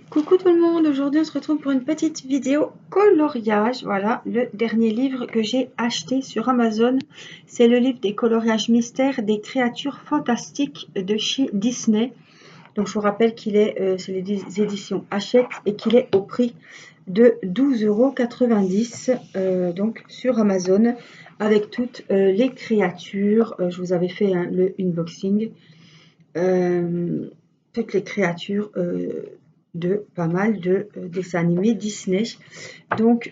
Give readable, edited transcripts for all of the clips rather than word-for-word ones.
Coucou tout le monde, aujourd'hui on se retrouve pour une petite vidéo coloriage. Voilà, le dernier livre que j'ai acheté sur Amazon, c'est le livre des coloriages mystères des créatures fantastiques de chez Disney. Donc je vous rappelle qu'il est, c'est les éditions Hachette et qu'il est au prix de 12,90 €, donc sur Amazon, avec toutes les créatures. Je vous avais fait le unboxing. Toutes les créatures de pas mal de dessins animés Disney. Donc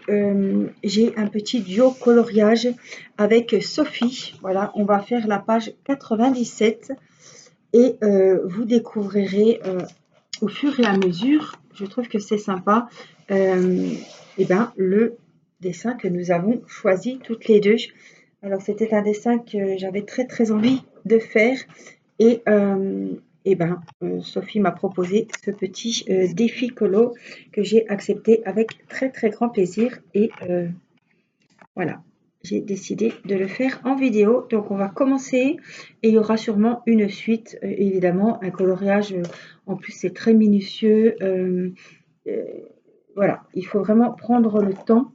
j'ai un petit duo coloriage avec Sophie. Voilà, on va faire la page 97 et vous découvrirez au fur et à mesure, je trouve que c'est sympa, et ben, le dessin que nous avons choisi toutes les deux. Alors c'était un dessin que j'avais très envie de faire et Sophie m'a proposé ce petit défi colo que j'ai accepté avec très grand plaisir et voilà, j'ai décidé de le faire en vidéo. Donc on va commencer et il y aura sûrement une suite, évidemment, un coloriage, en plus c'est très minutieux. Voilà, il faut vraiment prendre le temps.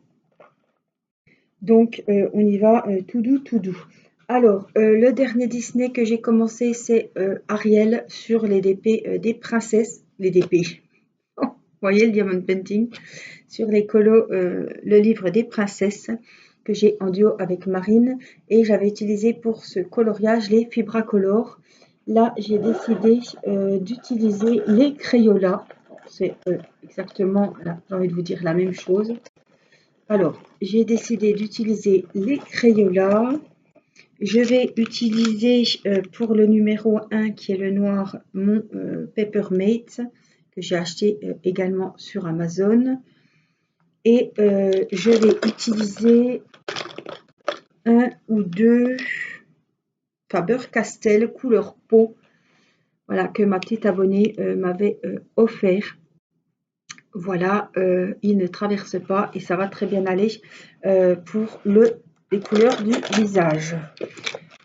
Donc on y va tout doux, tout doux. Alors, le dernier Disney que j'ai commencé, c'est Ariel sur les DP des princesses. Les DP. Vous voyez le diamond painting sur les colos, le livre des princesses que j'ai en duo avec Marine. Et j'avais utilisé pour ce coloriage les Fibracolor. Là, j'ai décidé d'utiliser les Crayolas. C'est exactement, j'ai envie de vous dire la même chose. Alors, j'ai décidé d'utiliser les Crayolas. Je vais utiliser pour le numéro 1 qui est le noir mon Peppermate que j'ai acheté également sur Amazon. Et je vais utiliser un ou deux Faber-Castell couleur peau, voilà, que ma petite abonnée m'avait offert. Voilà, il ne traverse pas et ça va très bien aller pour les couleurs du visage.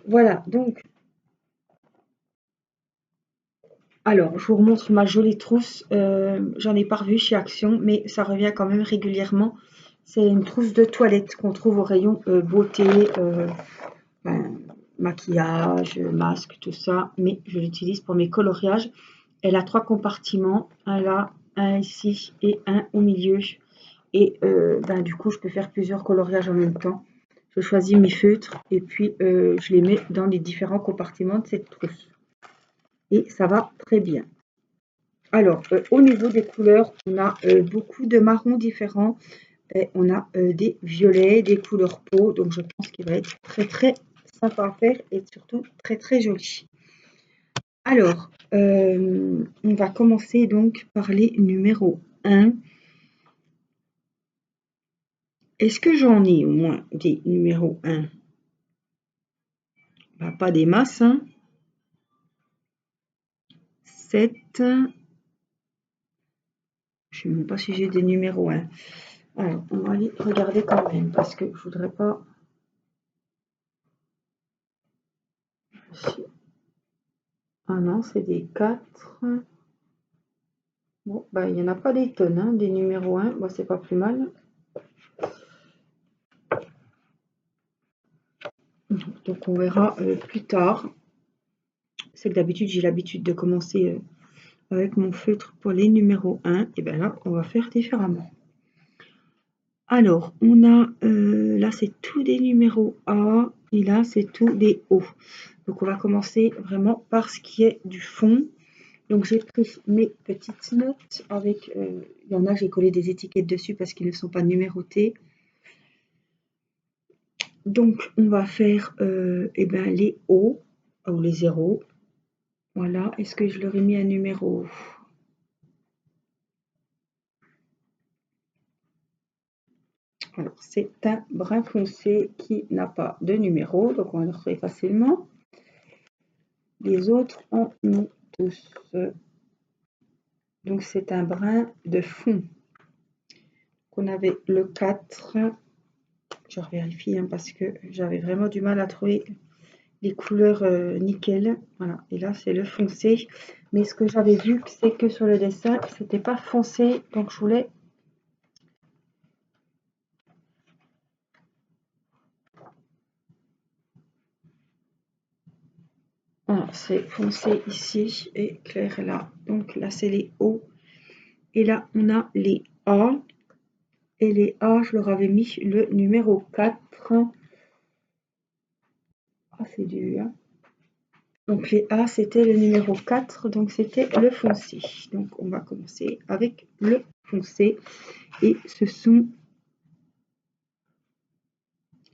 Voilà, donc, alors, je vous remontre ma jolie trousse. J'en ai pas revu chez Action, mais ça revient quand même régulièrement. C'est une trousse de toilette qu'on trouve au rayon beauté, ben, maquillage, masque, tout ça. Mais je l'utilise pour mes coloriages. Elle a 3 compartiments. Un là, un ici et un au milieu. Et du coup, je peux faire plusieurs coloriages en même temps. Je choisis mes feutres et puis je les mets dans les différents compartiments de cette trousse. Et ça va très bien. Alors, au niveau des couleurs, on a beaucoup de marrons différents. Et on a des violets, des couleurs peau. Donc, je pense qu'il va être très sympa à faire et surtout très joli. Alors, on va commencer donc par les numéros 1. Est-ce que j'en ai au moins des numéros 1? Bah, pas des masses, hein. 7. Je ne sais même pas si j'ai des numéros 1. Alors, on va aller regarder quand même parce que je voudrais pas. Ah non, c'est des 4. Bon, bah, il n'y en a pas des tonnes, hein, des numéros 1. Bah, c'est pas plus mal. Donc, on verra plus tard. C'est que d'habitude, j'ai l'habitude de commencer avec mon feutre pour les numéros 1. Et bien là, on va faire différemment. Alors, on a, là, c'est tout des numéros A. Et là, c'est tout des O. Donc, on va commencer vraiment par ce qui est du fond. Donc, j'ai pris mes petites notes avec, il y en a, j'ai collé des étiquettes dessus parce qu'ils ne sont pas numérotés. Donc, on va faire les O ou les zéros. Voilà. Est-ce que je leur ai mis un numéro? Alors, c'est un brun foncé qui n'a pas de numéro, donc on va le retrouver facilement. Les autres en ont tous. Donc, c'est un brun de fond. On avait le 4. Je vérifie parce que j'avais vraiment du mal à trouver les couleurs nickel. Voilà, et là c'est le foncé. Mais ce que j'avais vu, c'est que sur le dessin, c'était pas foncé. Donc je voulais... Voilà, c'est foncé ici et clair là. Donc là c'est les hauts. Et là on a les A. Et les A, je leur avais mis le numéro 4. Ah, c'est dur, hein. Donc les A, c'était le numéro 4, donc c'était le foncé. Donc on va commencer avec le foncé. Et ce sont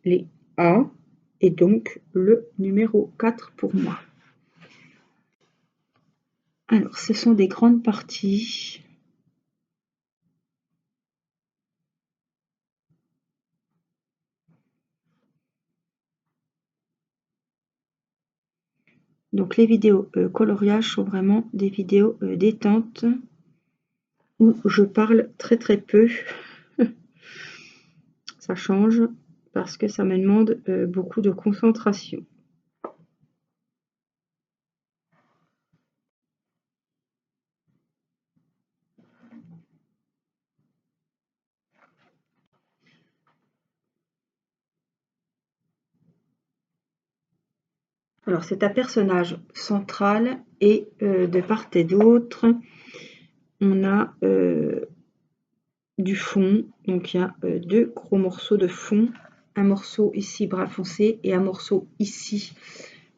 les A, et donc le numéro 4 pour moi. Alors, ce sont des grandes parties. Donc les vidéos coloriage sont vraiment des vidéos détente où je parle très très peu. Ça change parce que ça me demande beaucoup de concentration. Alors c'est un personnage central et de part et d'autre, on a du fond. Donc il y a deux gros morceaux de fond, un morceau ici brun foncé et un morceau ici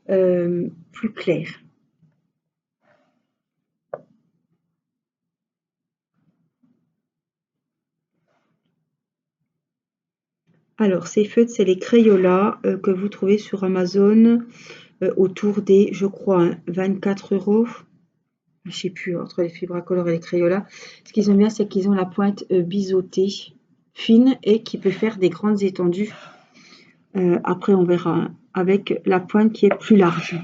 plus clair. Alors ces feutres, c'est les Crayola que vous trouvez sur Amazon autour des, je crois, 24 €. Je sais plus, entre les fibres à color et les Crayola. Ce qu'ils aiment bien, c'est qu'ils ont la pointe biseautée, fine, et qui peut faire des grandes étendues. Après, on verra avec la pointe qui est plus large.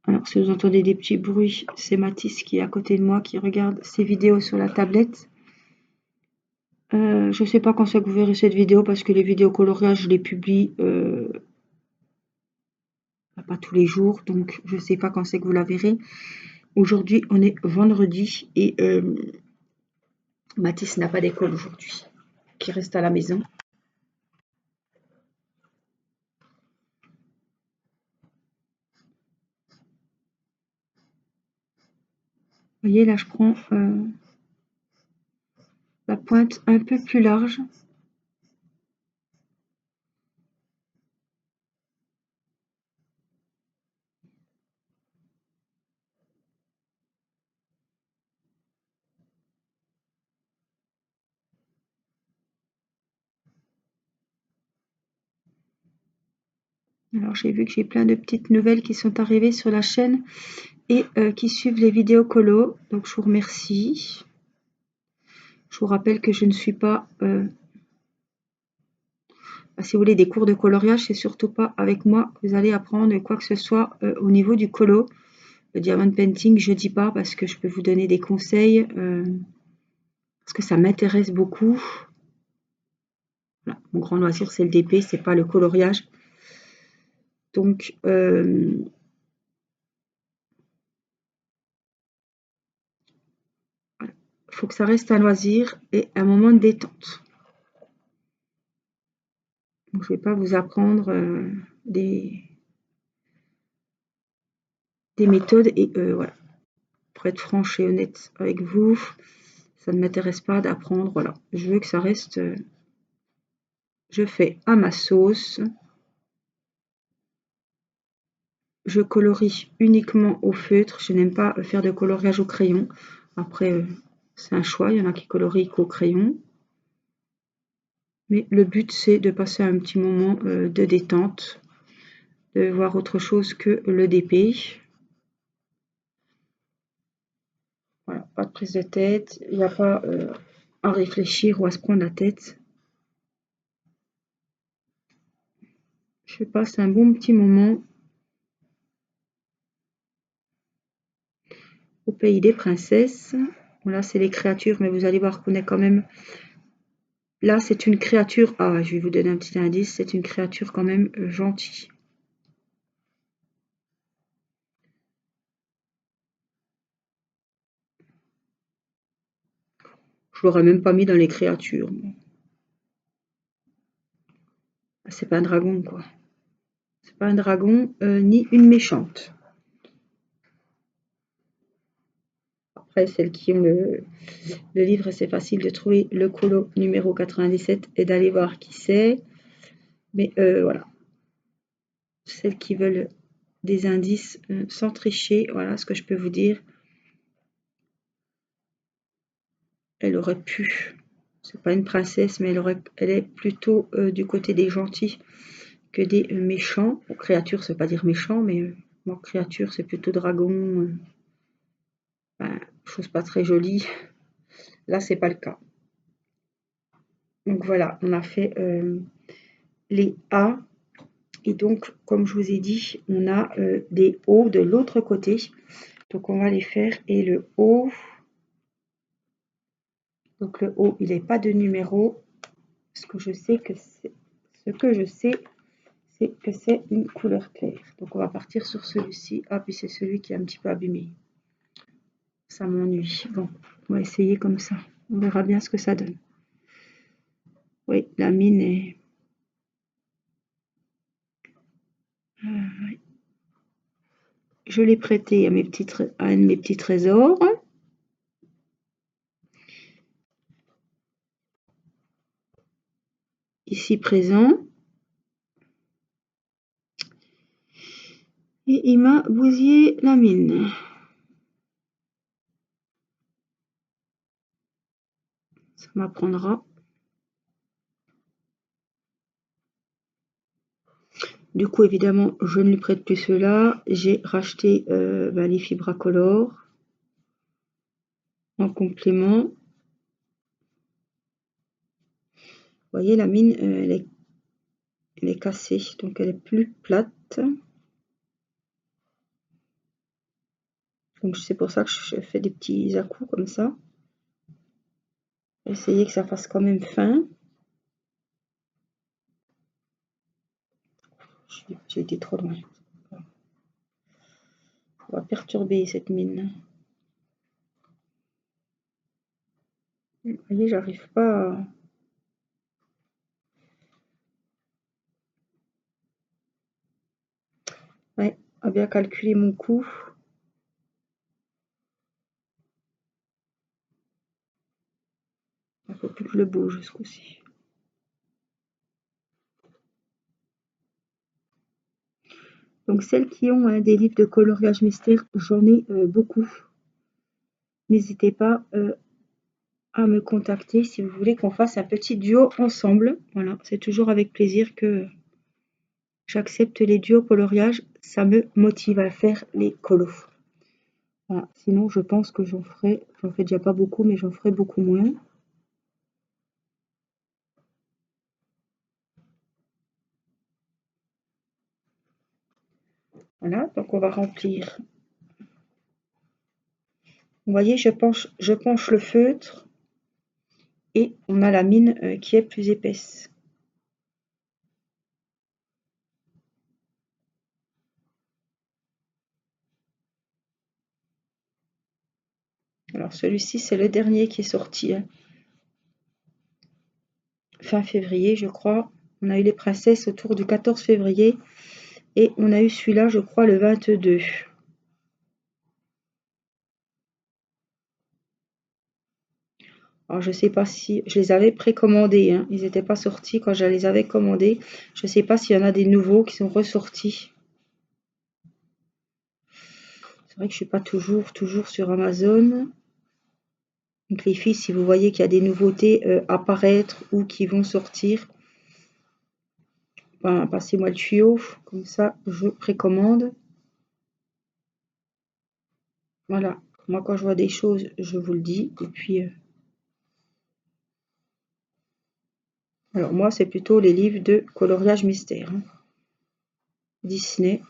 Alors, si vous entendez des petits bruits, c'est Mathis qui est à côté de moi, qui regarde ses vidéos sur la tablette. Je ne sais pas quand c'est que vous verrez cette vidéo, parce que les vidéos coloriage, je les publie pas tous les jours, donc je ne sais pas quand c'est que vous la verrez. Aujourd'hui, on est vendredi et Mathis n'a pas d'école aujourd'hui, qui reste à la maison. Vous voyez, là, je prends la pointe un peu plus large. Alors, j'ai vu que j'ai plein de petites nouvelles qui sont arrivées sur la chaîne et qui suivent les vidéos colo. Donc, je vous remercie. Je vous rappelle que je ne suis pas... si vous voulez des cours de coloriage, c'est surtout pas avec moi que vous allez apprendre quoi que ce soit au niveau du colo. Le diamond painting, je dis pas parce que je peux vous donner des conseils parce que ça m'intéresse beaucoup. Voilà. Mon grand loisir, c'est le DP, c'est pas le coloriage. Donc, faut que ça reste un loisir et un moment de détente. Donc, je vais pas vous apprendre des méthodes et voilà. Pour être franche et honnête avec vous, ça ne m'intéresse pas d'apprendre. Voilà, je veux que ça reste. Je fais à ma sauce. Je colorie uniquement au feutre. Je n'aime pas faire de coloriage au crayon. Après, c'est un choix. Il y en a qui colorient qu'au crayon. Mais le but, c'est de passer un petit moment de détente, de voir autre chose que le DP. Voilà, pas de prise de tête. Il n'y a pas à réfléchir ou à se prendre la tête. Je passe un bon petit moment au pays des princesses. Bon, là, c'est les créatures, mais vous allez voir qu'on est quand même là, c'est une créature. Ah, je vais vous donner un petit indice. C'est une créature quand même gentille. Je l'aurais même pas mis dans les créatures. C'est pas un dragon, quoi. C'est pas un dragon, ni une méchante. Après, celles qui ont le livre, c'est facile de trouver le colo numéro 97 et d'aller voir qui c'est. Mais voilà. Celles qui veulent des indices sans tricher, voilà ce que je peux vous dire. Elle aurait pu. C'est pas une princesse, mais elle est plutôt du côté des gentils que des méchants. Bon, créature, ça veut pas dire méchant, mais bon, créature, c'est plutôt dragon. Ben, chose pas très jolie. Là, c'est pas le cas. Donc voilà, on a fait les A. Et donc, comme je vous ai dit, on a des O de l'autre côté. Donc on va les faire. Et le O, donc le O, il n'est pas de numéro. Ce que je sais, c'est que c'est une couleur claire. Donc on va partir sur celui-ci. Ah, puis c'est celui qui est un petit peu abîmé. Ça m'ennuie. Bon, on va essayer comme ça. On verra bien ce que ça donne. Oui, la mine est... Je l'ai prêté à un de mes petits trésors. Ici présent. Et il m'a bousillé la mine. Ça m'apprendra. Du coup, évidemment, je ne lui prête plus cela. J'ai racheté les Fibracolor en complément. Vous voyez, la mine, elle est cassée, donc elle est plus plate. Donc c'est pour ça que je fais des petits à-coups comme ça. Essayer que ça fasse quand même fin. J'ai été trop loin. On va perturber cette mine. Vous voyez, j'arrive pas à bien calculer mon coup. Il ne faut plus que je le bouge ce coup-ci. Donc celles qui ont des livres de coloriage mystère, j'en ai beaucoup. N'hésitez pas à me contacter si vous voulez qu'on fasse un petit duo ensemble. Voilà, c'est toujours avec plaisir que j'accepte les duos coloriage. Ça me motive à faire les colos. Voilà. Sinon, je pense que j'en fais déjà pas beaucoup, mais j'en ferai beaucoup moins. Voilà, donc on va remplir. Vous voyez, je penche le feutre et on a la mine qui est plus épaisse. Alors celui-ci, c'est le dernier qui est sorti fin février, je crois. On a eu les princesses autour du 14 février et on a eu celui-là, je crois, le 22. Alors je sais pas si je les avais précommandés, hein. Ils n'étaient pas sortis quand je les avais commandés. Je sais pas s'il y en a des nouveaux qui sont ressortis. C'est vrai que je suis pas toujours sur Amazon. Donc les filles, si vous voyez qu'il y a des nouveautés apparaître ou qui vont sortir, ben, passez-moi le tuyau, comme ça je précommande. Voilà, moi quand je vois des choses, je vous le dis. Et puis, alors moi c'est plutôt les livres de coloriage mystère, hein. Disney.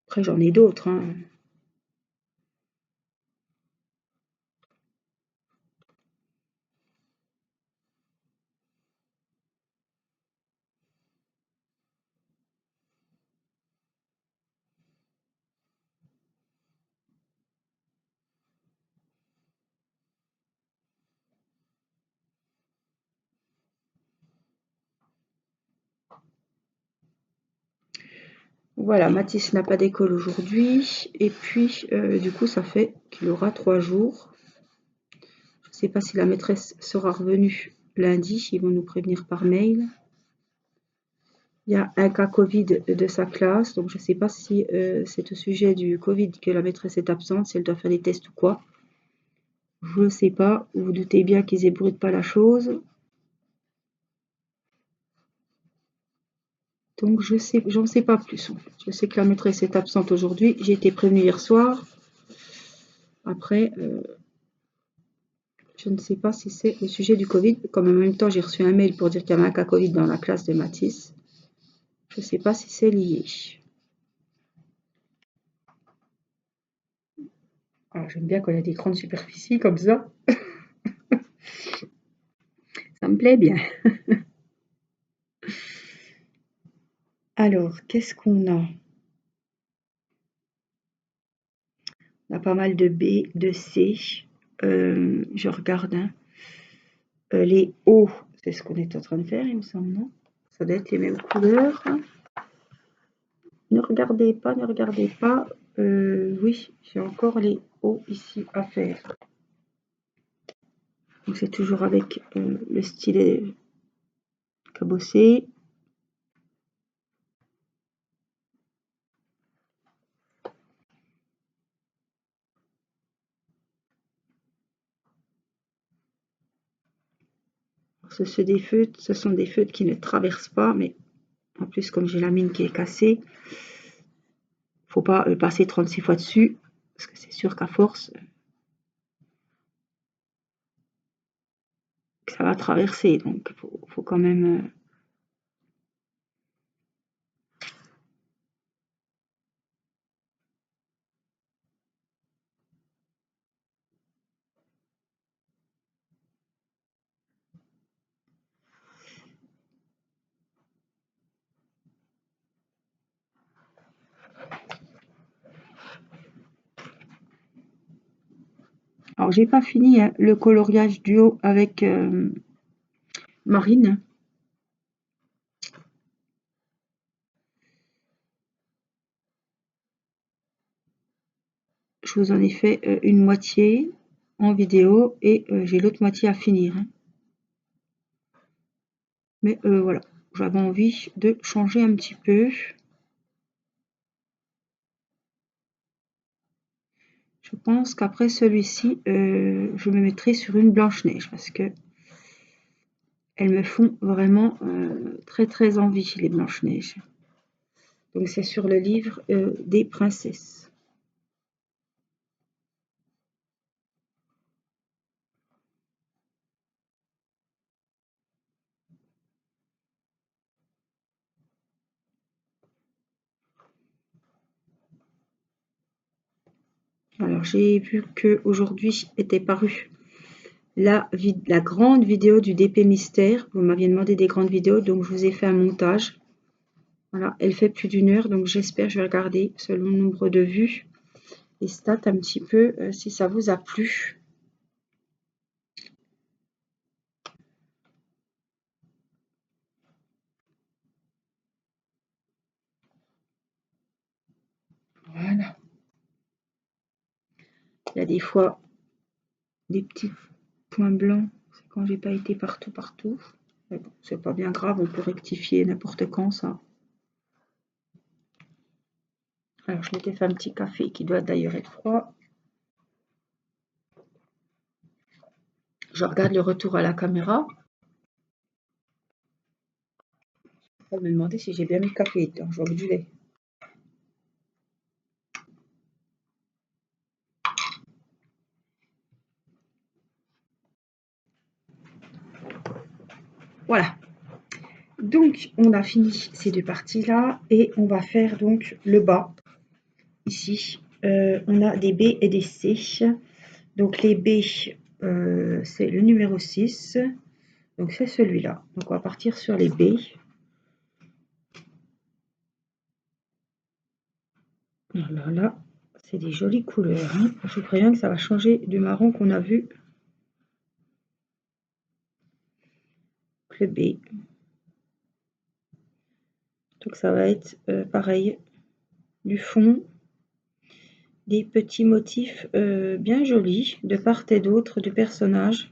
Après j'en ai d'autres, hein. Voilà, Mathis n'a pas d'école aujourd'hui. Et puis, du coup, ça fait qu'il aura 3 jours. Je ne sais pas si la maîtresse sera revenue lundi. Ils vont nous prévenir par mail. Il y a un cas Covid de sa classe. Donc, je ne sais pas si c'est au sujet du Covid que la maîtresse est absente, si elle doit faire des tests ou quoi. Je ne sais pas. Vous vous doutez bien qu'ils ébruitent pas la chose. Donc, j'en sais pas plus en fait. Je sais que la maîtresse est absente aujourd'hui. J'ai été prévenue hier soir. Après, je ne sais pas si c'est le sujet du Covid. Comme en même temps, j'ai reçu un mail pour dire qu'il y avait un cas Covid dans la classe de Mathis. Je ne sais pas si c'est lié. Alors, j'aime bien quand il y a des grandes superficies comme ça. Ça me plaît bien. Alors, qu'est-ce qu'on a? On a pas mal de B, de C. Je regarde, hein. Les O, c'est ce qu'on est en train de faire, il me semble, non? Ça doit être les mêmes couleurs. Ne regardez pas, ne regardez pas. Oui, j'ai encore les O ici à faire. Donc c'est toujours avec le stylet cabossé. Ce sont des feutres qui ne traversent pas, mais en plus comme j'ai la mine qui est cassée, faut pas passer 36 fois dessus, parce que c'est sûr qu'à force, ça va traverser, donc faut quand même... Alors j'ai pas fini hein, le coloriage duo avec Marine. Je vous en ai fait une moitié en vidéo et j'ai l'autre moitié à finir, hein. Mais voilà, j'avais envie de changer un petit peu. Je pense qu'après celui-ci, je me mettrai sur une Blanche-Neige parce que elles me font vraiment très très envie, les Blanche-Neige. Donc c'est sur le livre des princesses. Alors j'ai vu que aujourd'hui était parue la grande vidéo du DP Mystère. Vous m'aviez demandé des grandes vidéos, donc je vous ai fait un montage. Voilà, elle fait plus d'1 heure, donc j'espère, je vais regarder selon le nombre de vues, les stats un petit peu, si ça vous a plu. Voilà. Il y a des fois des petits points blancs, c'est quand j'ai pas été partout. Mais bon, c'est pas bien grave, on peut rectifier n'importe quand ça. Alors je m'étais fait un petit café qui doit d'ailleurs être froid. Je regarde le retour à la caméra. On va me demander si j'ai bien mis le café dedans, je vois du lait. Voilà. Donc on a fini ces deux parties là et on va faire donc le bas. Ici, on a des B et des C. Donc les B, c'est le numéro 6. Donc c'est celui-là. Donc on va partir sur les B. Voilà, là, c'est des jolies couleurs, hein. Je vous préviens que ça va changer du marron qu'on a vu. Le B. Donc ça va être pareil. du fond, des petits motifs bien jolis de part et d'autre du personnage.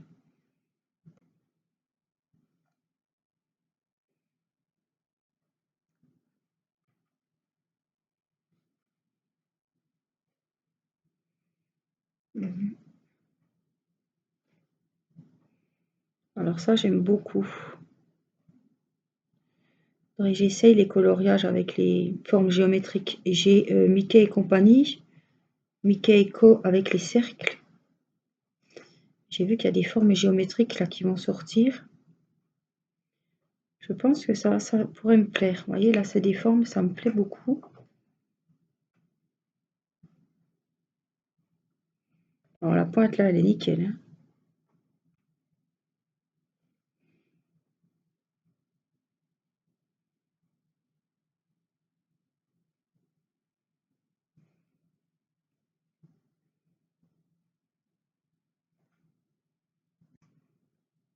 Alors ça, j'aime beaucoup. J'essaye les coloriages avec les formes géométriques. J'ai Mickey et compagnie, Mickey Co avec les cercles. J'ai vu qu'il y a des formes géométriques là qui vont sortir. Je pense que ça pourrait me plaire. Vous voyez, là, c'est des formes, ça me plaît beaucoup. Alors la pointe là, elle est nickel, hein.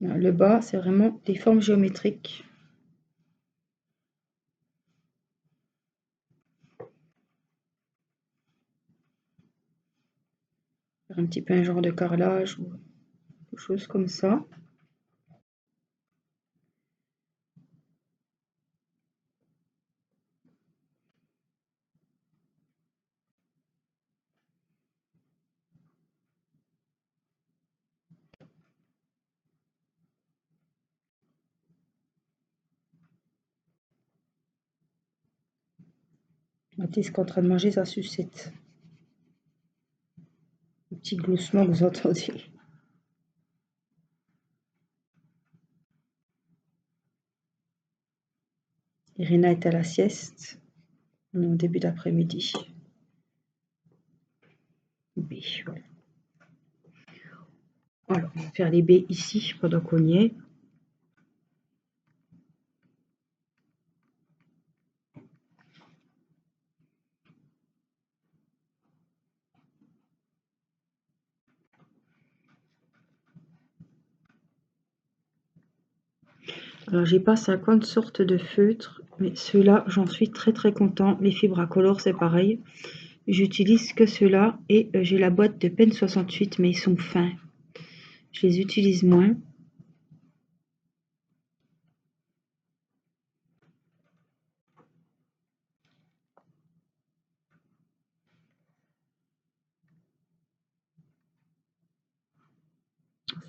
Le bas, c'est vraiment des formes géométriques. Faire un petit peu un genre de carrelage ou quelque chose comme ça. Mathis qui est en train de manger sa sucette. Le petit gloussement que vous entendez. Irina est à la sieste. On est au début d'après-midi. B, voilà. Alors, on va faire les baies ici pendant qu'on y est. Alors, j'ai pas 50 sortes de feutres, mais ceux-là, j'en suis très content. Les fibres à color, c'est pareil. J'utilise que ceux-là et j'ai la boîte de Pen 68, mais ils sont fins. Je les utilise moins.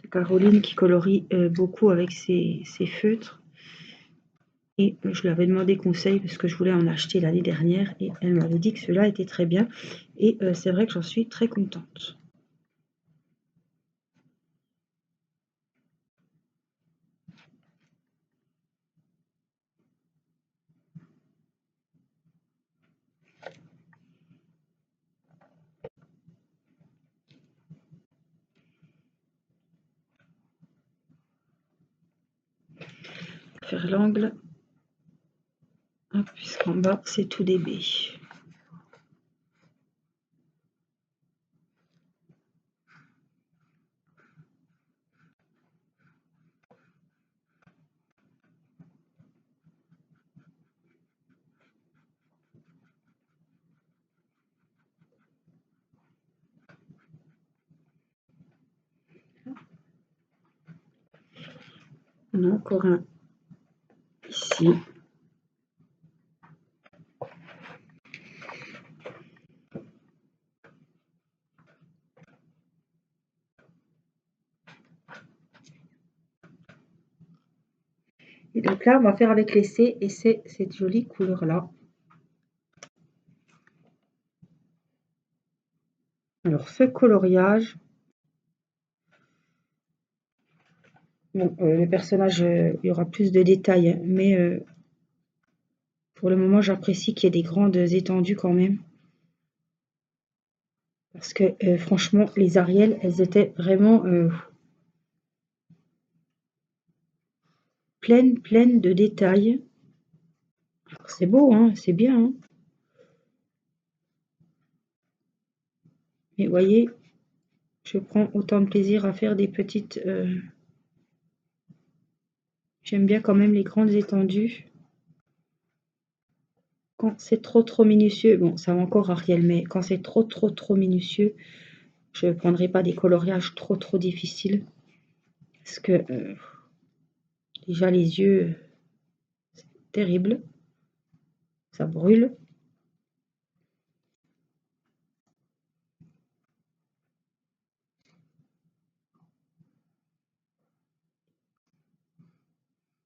C'est Caroline qui colorie beaucoup avec ses feutres. Et je lui avais demandé conseil parce que je voulais en acheter l'année dernière et elle m'avait dit que ceux-là étaient très bien. Et c'est vrai que j'en suis très contente. Faire l'angle, puisqu'en bas c'est tout des baies. On a encore un ici. Et donc là, on va faire avec l'essai et c'est cette jolie couleur-là. Alors, ce coloriage, bon, le personnage, il y aura plus de détails, hein, mais pour le moment, j'apprécie qu'il y ait des grandes étendues quand même. Parce que franchement, les Ariel, elles étaient vraiment pleines de détails. C'est beau, hein, c'est bien, hein. Mais vous voyez, je prends autant de plaisir à faire des petites... J'aime bien quand même les grandes étendues. Quand c'est trop minutieux, bon, ça va encore Ariel, mais quand c'est trop minutieux, je ne prendrai pas des coloriages trop difficiles. Parce que déjà les yeux, c'est terrible. Ça brûle.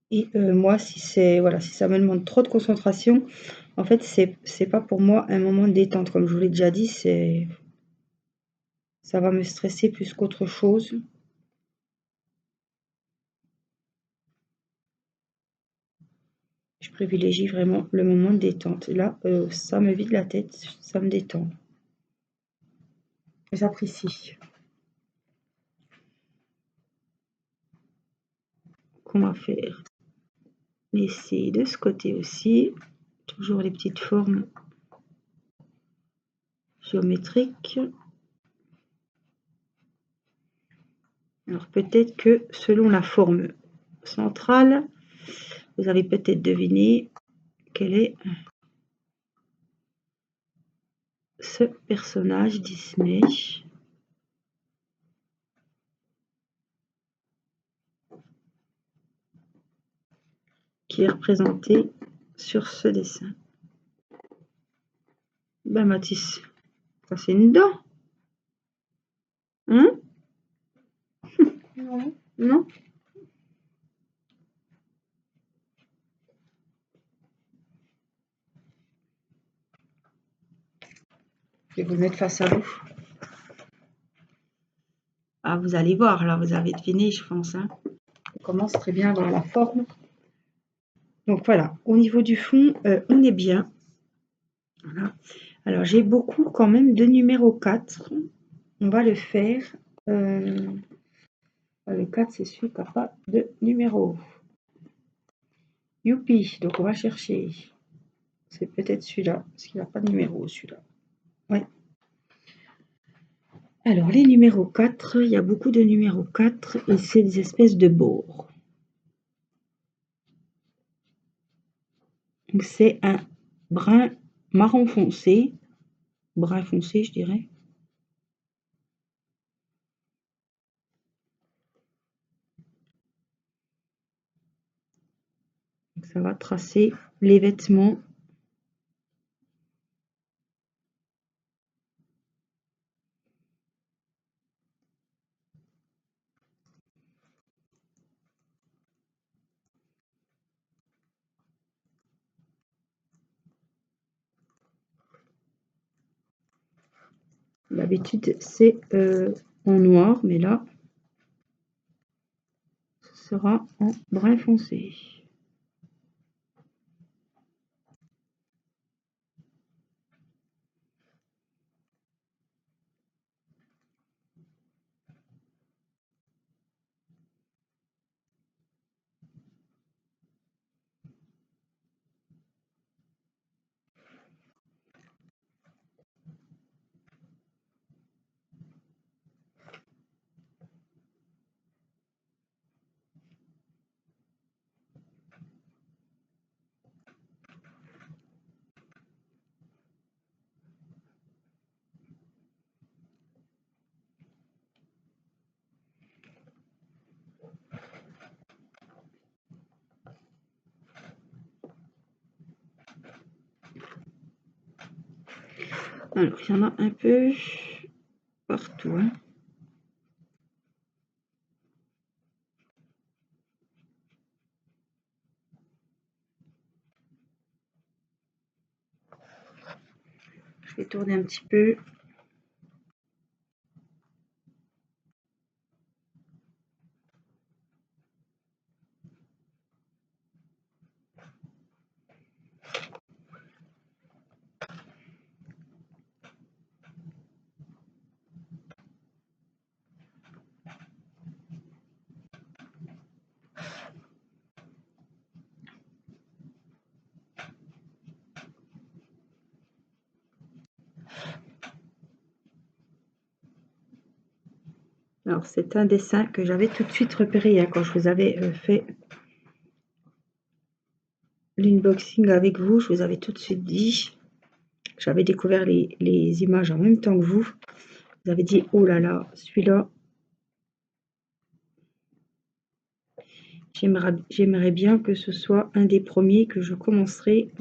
Et moi, si c'est voilà, si ça me demande trop de concentration, en fait, c'est pas pour moi un moment de détente. Comme je vous l'ai déjà dit, ça va me stresser plus qu'autre chose. Je privilégie vraiment le moment de détente. Là, ça me vide la tête, ça me détend. J'apprécie. On va faire laisser de ce côté aussi. Toujours les petites formes géométriques. Alors peut-être que selon la forme centrale, vous avez peut-être deviné quel est ce personnage Disney. Qui est représenté sur ce dessin. Ben Mathis, ça c'est une dent. Hein? Non. Non? Je vais vous mettre face à vous. Ah, vous allez voir, là, vous avez deviné, je pense. Hein. On commence très bien à voir la forme. Donc voilà, au niveau du fond, on est bien. Voilà. Alors, j'ai beaucoup quand même de numéro 4. On va le faire. Le 4, c'est celui qui n'a pas de numéro. Youpi, donc on va chercher. C'est peut-être celui-là, parce qu'il n'a pas de numéro, celui-là. Ouais. Alors, les numéros 4, il y a beaucoup de numéros 4 et c'est des espèces de bords. Donc, c'est un brun marron foncé, brun foncé, je dirais. Donc, ça va tracer les vêtements. D'habitude, c'est en noir, mais là, ce sera en brun foncé. Alors, il y en a un peu partout. Hein. Je vais tourner un petit peu. Alors, c'est un dessin que j'avais tout de suite repéré hein, quand je vous avais fait l'inboxing avec vous, je vous avais tout de suite dit. J'avais découvert les images en même temps que vous. Vous avez dit, oh là là, celui-là, j'aimerais bien que ce soit un des premiers que je commencerai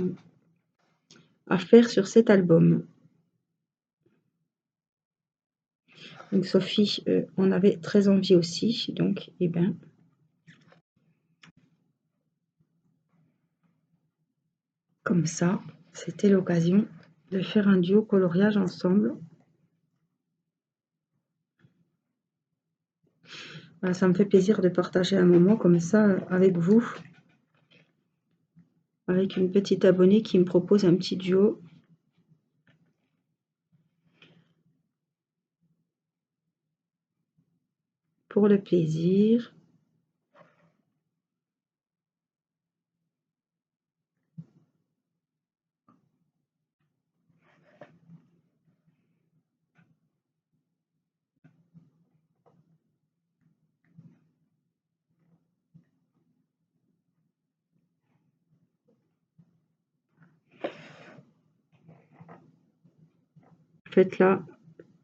à faire sur cet album. Donc Sophie en avait très envie aussi, donc eh ben, comme ça, c'était l'occasion de faire un duo coloriage ensemble. Voilà, ça me fait plaisir de partager un moment comme ça avec vous, avec une petite abonnée qui me propose un petit duo. Pour le plaisir. En fait, là,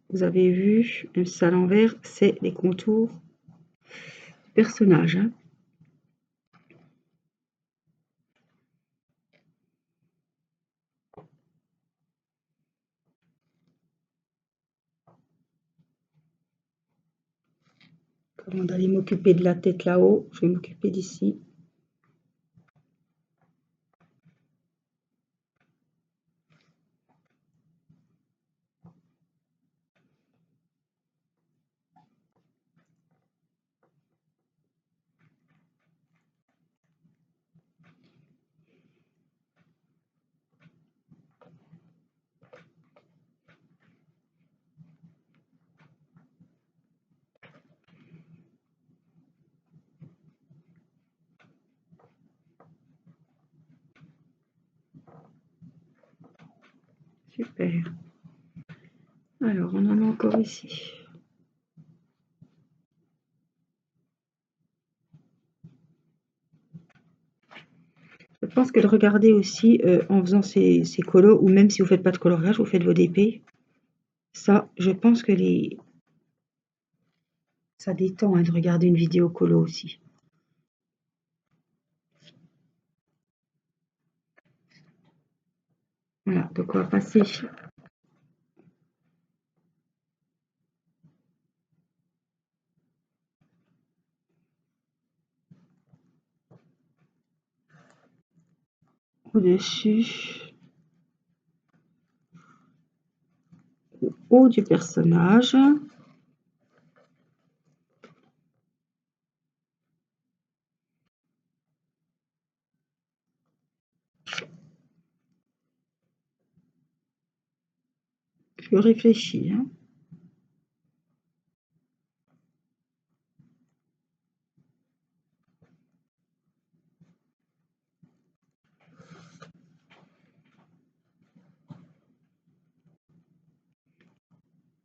vous avez vu, ça à l'envers, c'est les contours du personnage. Hein. Avant d'aller m'occuper de la tête là-haut, je vais m'occuper d'ici. Super. Alors, on en a encore ici. Je pense que de regarder aussi en faisant ces colos, ou même si vous ne faites pas de coloriage, vous faites vos DP. Ça, je pense que ça détend hein, de regarder une vidéo colo aussi. Voilà, donc on va passer au-dessus, au haut du personnage. Je réfléchis. Hein.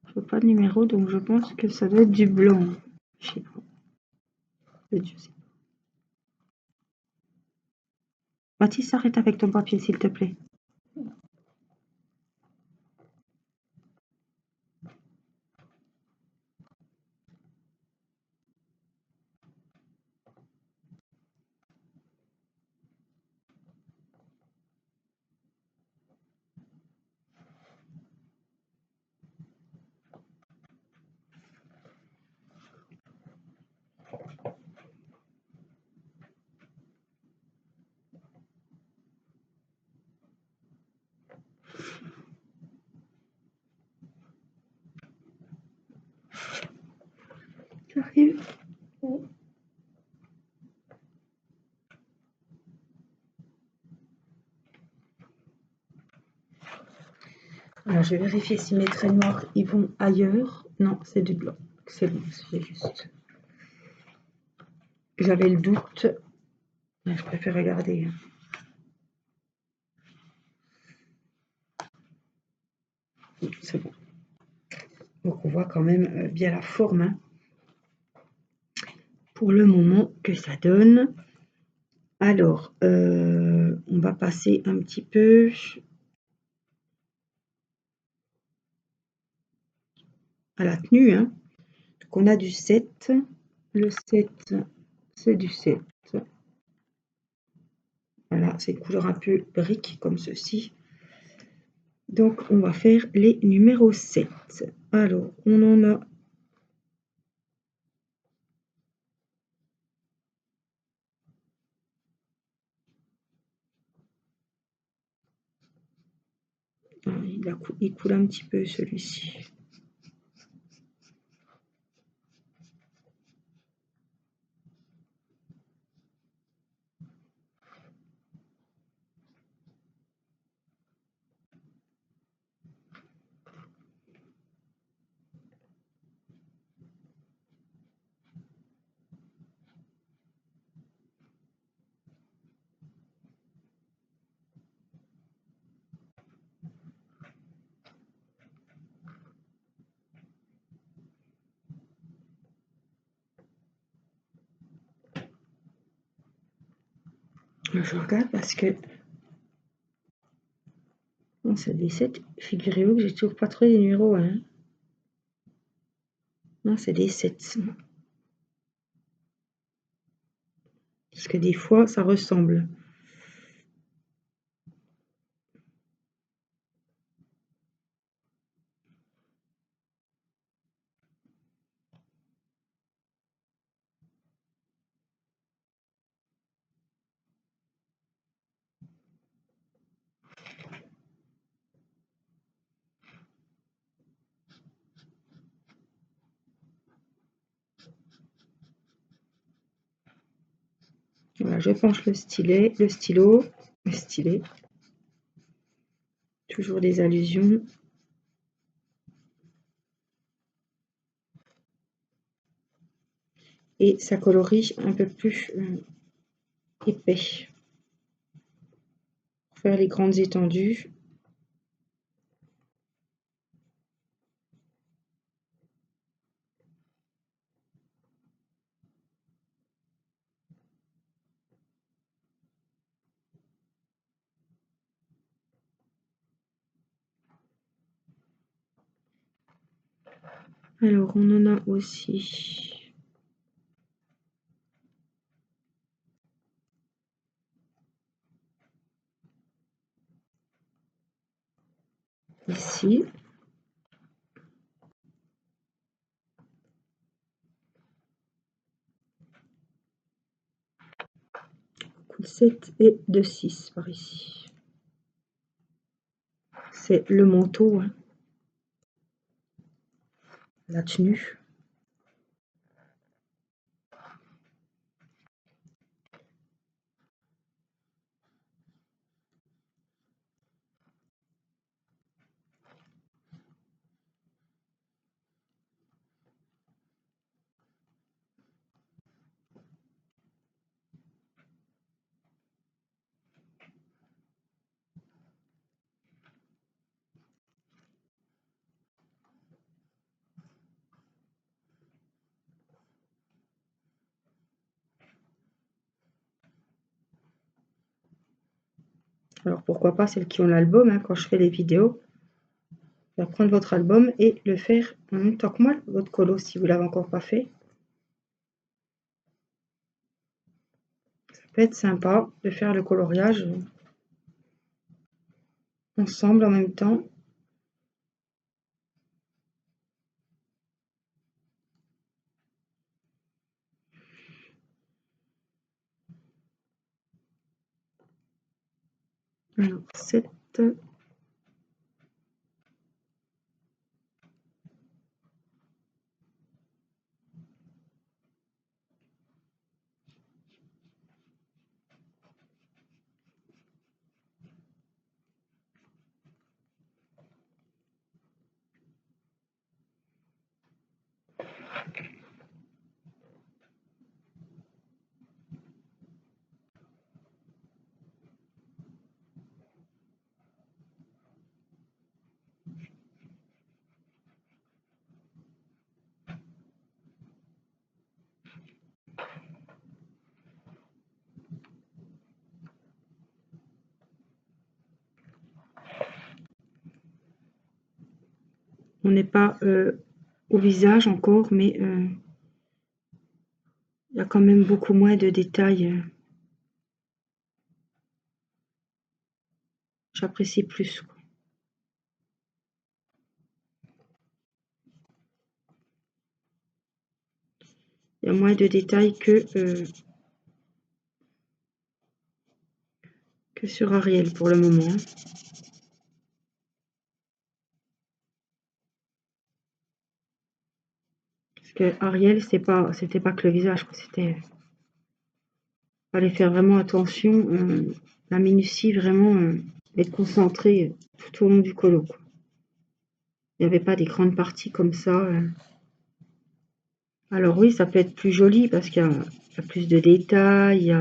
Je vois pas de numéro, donc je pense que ça doit être du blanc. Je sais pas. Je sais pas. Mathis, arrête avec ton papier, s'il te plaît. J'arrive. Alors, je vais vérifier si mes traits noirs ils vont ailleurs. Non, c'est du blanc. C'est bon, c'est juste. J'avais le doute. Mais je préfère regarder. C'est bon. Donc, on voit quand même bien la forme. Hein. Pour le moment que ça donne. Alors, on va passer un petit peu à la tenue, hein. Donc on a du 7. Le 7, c'est du 7. Voilà, c'est une couleur un peu brique comme ceci. Donc on va faire les numéros 7. Alors, on en a il coule un petit peu celui-ci. Je regarde parce que non, c'est des 7. Figurez-vous que j'ai toujours pas trouvé les numéros 1. Non, c'est des 7. Parce que des fois, ça ressemble. Voilà, je penche le stylet, le stylo, le stylet. Toujours des allusions. Et ça colorie un peu plus épais. Pour faire les grandes étendues. Alors, on en a aussi ici. Coule 7 et de 6 par ici. C'est le manteau, hein. La tenue. Alors pourquoi pas celles qui ont l'album, hein, quand je fais les vidéos. Vous prendre votre album et le faire en même temps que moi, votre colo, si vous ne l'avez encore pas fait. Ça peut être sympa de faire le coloriage ensemble en même temps. Alors, 7. On n'est pas au visage encore, mais il y a quand même beaucoup moins de détails. J'apprécie plus, quoi. Il y a moins de détails que sur Ariel pour le moment, hein. Parce que Ariel, c'était pas que le visage, quoi. Fallait faire vraiment attention, la minutie, vraiment être concentré tout au long du colo, quoi. Il n'y avait pas des grandes parties comme ça. Alors oui, ça peut être plus joli parce qu'il y a plus de détails,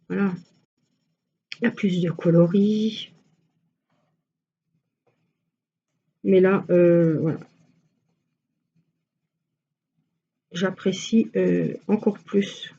voilà, il y a plus de coloris. Mais là, voilà, j'apprécie encore plus.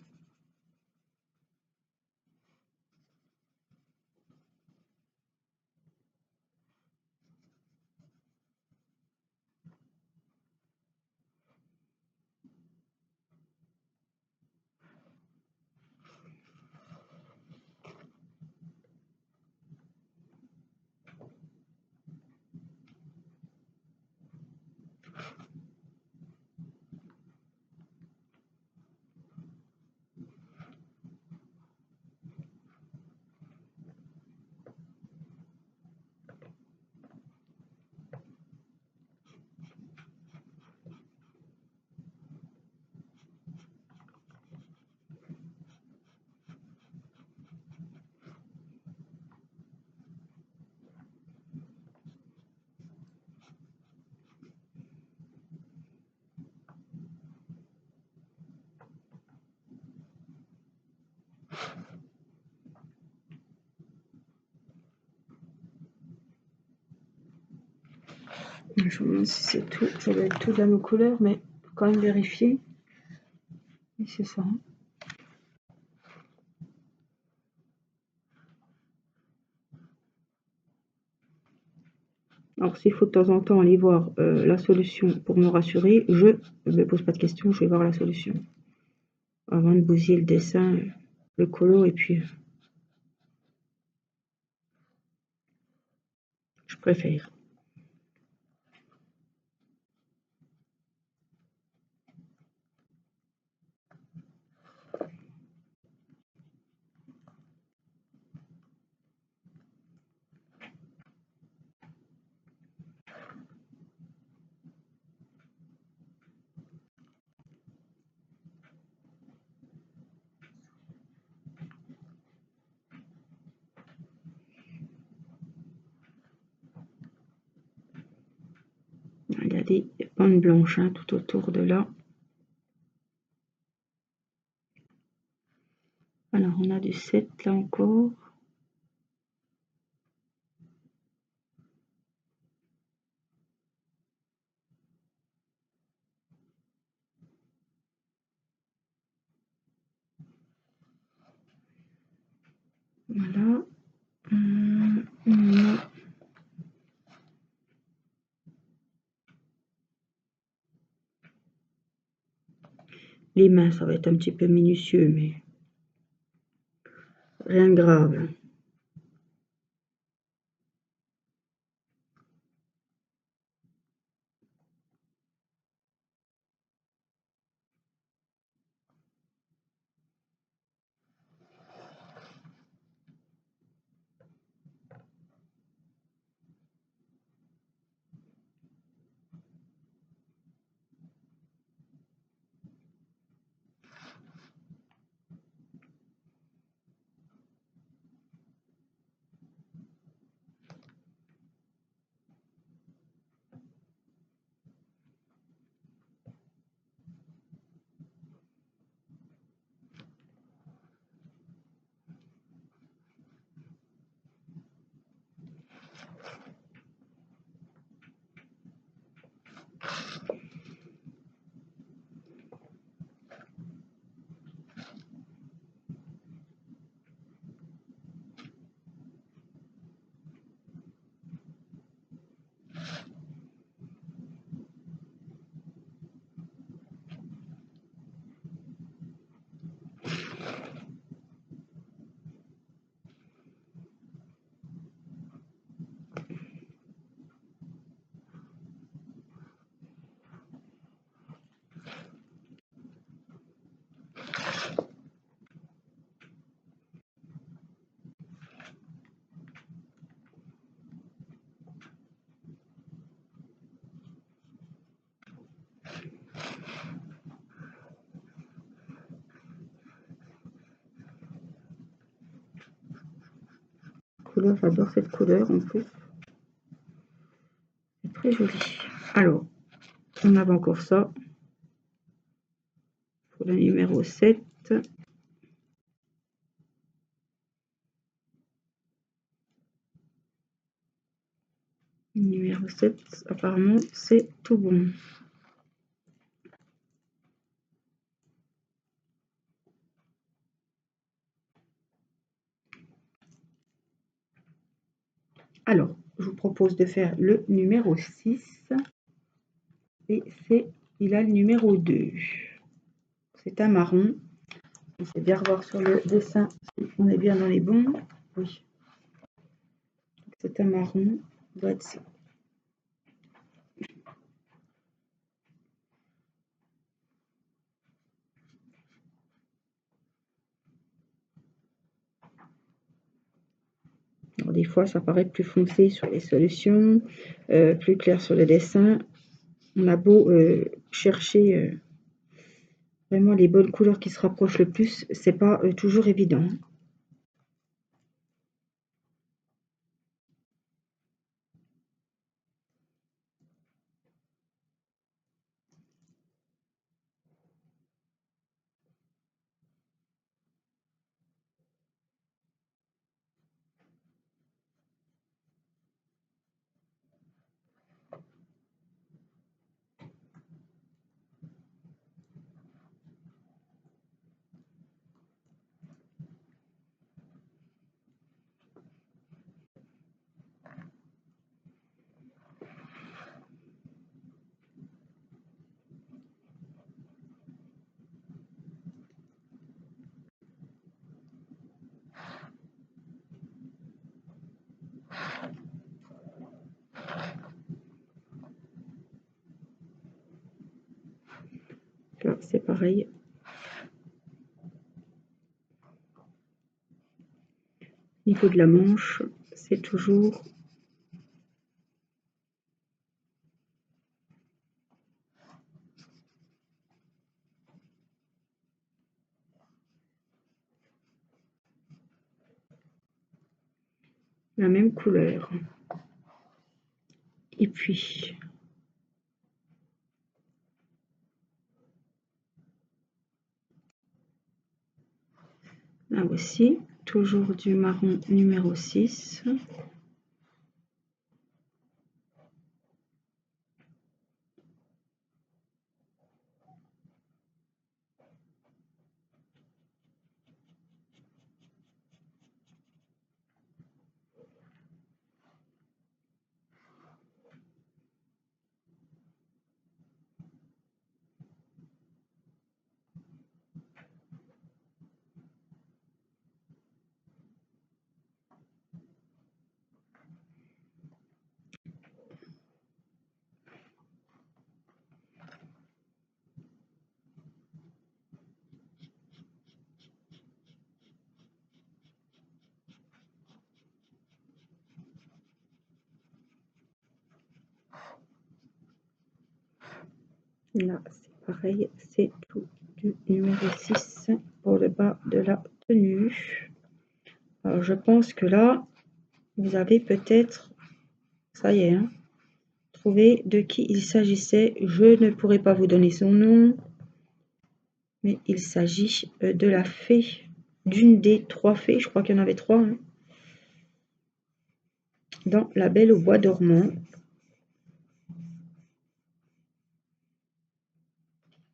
Je me demande si c'est tout, ça doit être tout de la même couleur, mais faut quand même vérifier. Et c'est ça. Alors s'il faut de temps en temps aller voir la solution pour me rassurer, je ne me pose pas de questions, je vais voir la solution. Avant de bousiller le dessin, le colo, et puis je préfère. Il y a des bandes blanches, hein, tout autour de là. Alors on a du 7 là encore. Voilà. On a les mains, ça va être un petit peu minutieux, mais rien de grave. couleur, j'adore cette couleur en plus. C'est très joli. Alors, on avait encore ça. Pour le numéro 7. Numéro 7, apparemment, c'est tout bon. Alors, je vous propose de faire le numéro 6. Et il a le numéro 2. C'est un marron. On sait bien revoir sur le dessin si on est bien dans les bons. Oui. C'est un marron. Doit être ça. Alors, des fois, ça paraît plus foncé sur les solutions, plus clair sur le dessin. On a beau chercher vraiment les bonnes couleurs qui se rapprochent le plus, c'est pas toujours évident. Là, c'est pareil. Au niveau de la manche, c'est toujours la même couleur. Et puis, là aussi, toujours du marron numéro 6. Là, c'est pareil, c'est tout du numéro 6 pour le bas de la tenue. Alors, je pense que là, vous avez peut-être, ça y est, hein, trouvé de qui il s'agissait. Je ne pourrais pas vous donner son nom, mais il s'agit de la fée, d'une des 3 fées, je crois qu'il y en avait 3, hein, dans La Belle au bois dormant.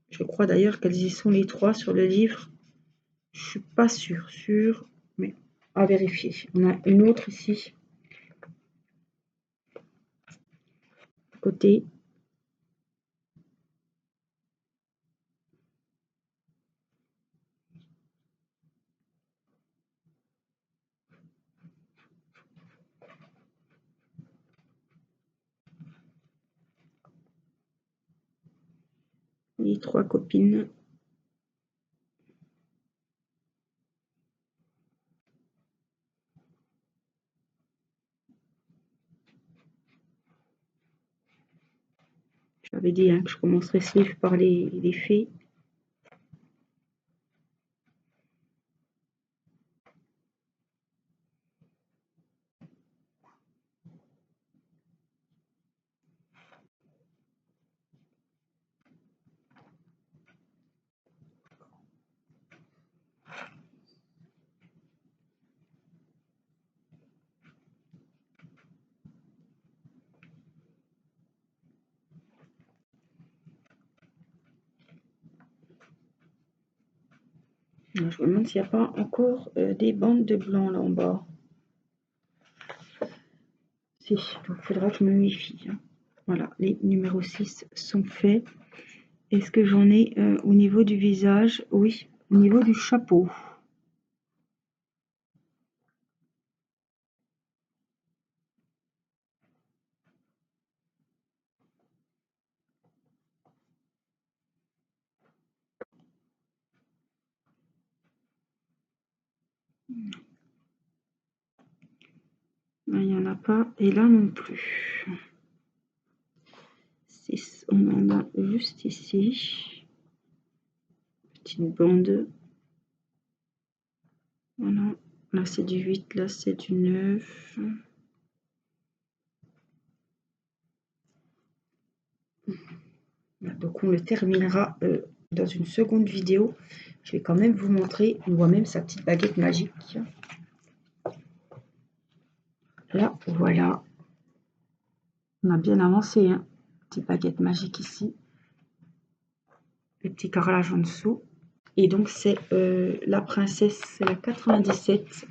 Je crois d'ailleurs qu'elles y sont les 3 sur le livre. Je suis pas sûre, mais à vérifier. On a une autre ici, à côté. Les 3 copines. J'avais dit hein, que je commencerai ce livre par les fées. Alors, je me demande s'il n'y a pas encore des bandes de blanc là en bas. Si, donc il faudra que je me méfie. Hein. Voilà, les numéros 6 sont faits. Est-ce que j'en ai au niveau du visage? Oui, au niveau du chapeau. Il n'y en a pas, et là non plus. 6, on en a juste ici. Petite bande. Voilà, là c'est du 8, là c'est du 9. Donc on le terminera dans une seconde vidéo. Je vais quand même vous montrer, on voit même sa petite baguette magique. Là, voilà. On a bien avancé, hein. Petite baguette magique ici. Le petit carrelage en dessous. Et donc c'est la princesse, c'est la 97.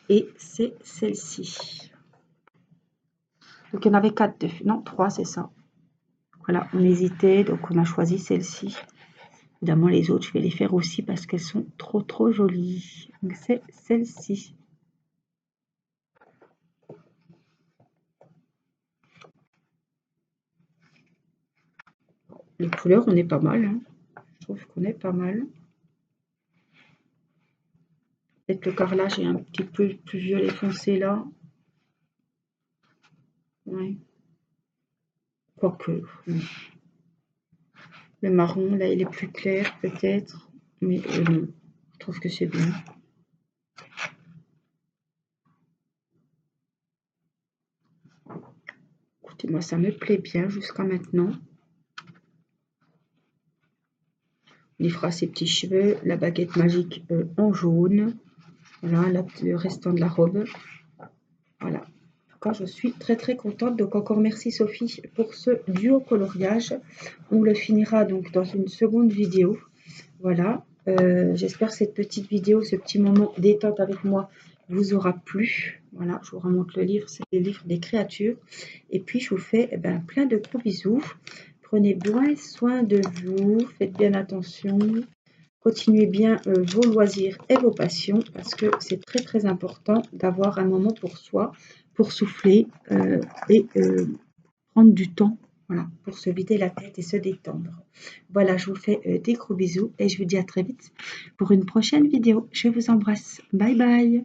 Et c'est celle-ci. Donc il y en avait 4, non 3 c'est ça. Voilà, on hésitait, donc on a choisi celle-ci. Évidemment les autres je vais les faire aussi parce qu'elles sont trop jolies. Donc c'est celle-ci. Les couleurs on est pas mal, hein. Je trouve qu'on est pas mal. Peut-être le carrelage est un petit peu plus violet foncé là. Ouais. Quoique. Le marron là il est plus clair peut-être. Mais non, je trouve que c'est bien. Écoutez, moi ça me plaît bien jusqu'à maintenant. On y fera ses petits cheveux, la baguette magique en jaune. Voilà, le restant de la robe. Voilà. En tout cas, je suis très contente. Donc encore merci Sophie pour ce duo coloriage. On le finira donc dans une seconde vidéo. Voilà. J'espère que cette petite vidéo, ce petit moment détente avec moi vous aura plu. Voilà, je vous remonte le livre, c'est le livre des créatures. Et puis je vous fais plein de gros bisous. Prenez bien soin de vous, faites bien attention. Continuez bien vos loisirs et vos passions parce que c'est très important d'avoir un moment pour soi, pour souffler et prendre du temps, voilà, pour se vider la tête et se détendre. Voilà, je vous fais des gros bisous et je vous dis à très vite pour une prochaine vidéo. Je vous embrasse. Bye bye.